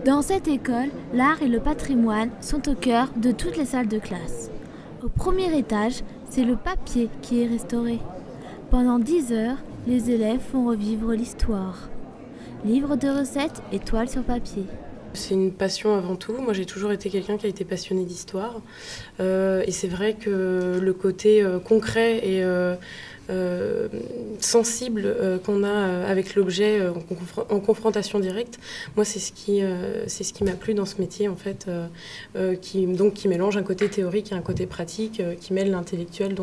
Dans cette école, l'art et le patrimoine sont au cœur de toutes les salles de classe. Au premier étage, c'est le papier qui est restauré. Pendant 10 heures, les élèves font revivre l'histoire. Livres de recettes et toiles sur papier. C'est une passion avant tout. Moi, j'ai toujours été quelqu'un qui a été passionné d'histoire. Et c'est vrai que le côté concret et sensible qu'on a avec l'objet en confrontation directe, moi, c'est ce qui m'a plu dans ce métier, en fait, qui mélange un côté théorique et un côté pratique, qui mêle l'intellectuel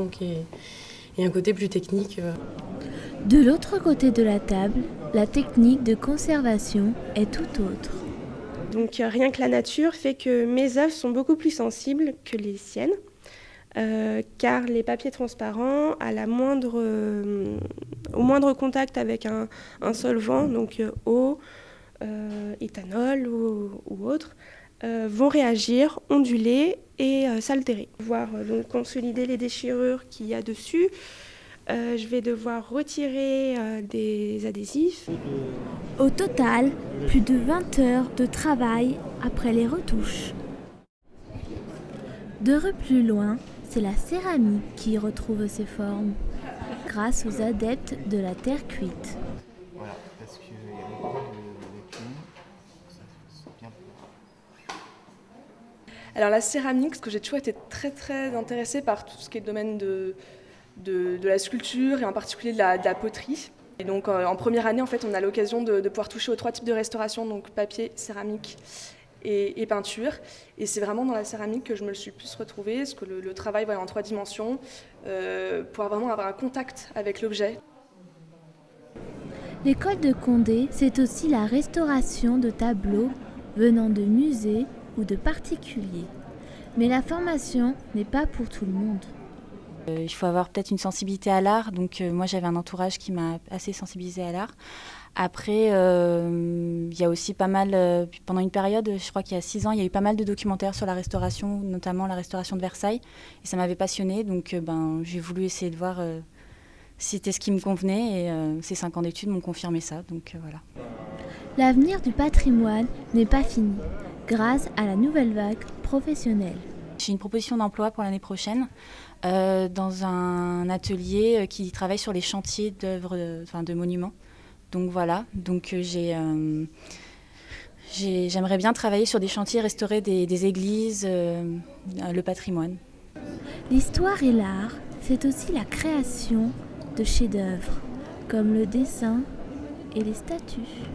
et un côté plus technique. De l'autre côté de la table, la technique de conservation est tout autre. Donc rien que la nature fait que mes œuvres sont beaucoup plus sensibles que les siennes, car les papiers transparents, au moindre contact avec un solvant, donc eau, éthanol ou autre, vont réagir, onduler et s'altérer. Voir donc consolider les déchirures qu'il y a dessus. Je vais devoir retirer des adhésifs. Au total, plus de 20 heures de travail après les retouches. 2 rues plus loin, c'est la céramique qui retrouve ses formes, grâce aux adeptes de la terre cuite. Voilà, parce qu'il y a beaucoup de clous, ça bien. Alors la céramique, parce que j'ai toujours été très intéressée par tout ce qui est le domaine de la sculpture et en particulier de la poterie. Et donc en première année, en fait, on a l'occasion de pouvoir toucher aux 3 types de restauration, donc papier, céramique et peinture. Et c'est vraiment dans la céramique que je me le suis plus retrouvée, parce que le travail en 3 dimensions, pour vraiment avoir un contact avec l'objet. L'école de Condé, c'est aussi la restauration de tableaux venant de musées ou de particuliers. Mais la formation n'est pas pour tout le monde. Il faut avoir peut-être une sensibilité à l'art, donc moi j'avais un entourage qui m'a assez sensibilisée à l'art. Après, il y a aussi pas mal, pendant une période, je crois qu'il y a 6 ans, il y a eu pas mal de documentaires sur la restauration, notamment la restauration de Versailles, et ça m'avait passionnée, donc j'ai voulu essayer de voir si c'était ce qui me convenait, et ces 5 ans d'études m'ont confirmé ça, donc voilà. L'avenir du patrimoine n'est pas fini, grâce à la nouvelle vague professionnelle. J'ai une proposition d'emploi pour l'année prochaine dans un atelier qui travaille sur les chantiers d'œuvres, de monuments. Donc voilà, donc j'aimerais bien travailler sur des chantiers, restaurer des églises, le patrimoine. L'histoire et l'art, c'est aussi la création de chefs-d'œuvre, comme le dessin et les statues.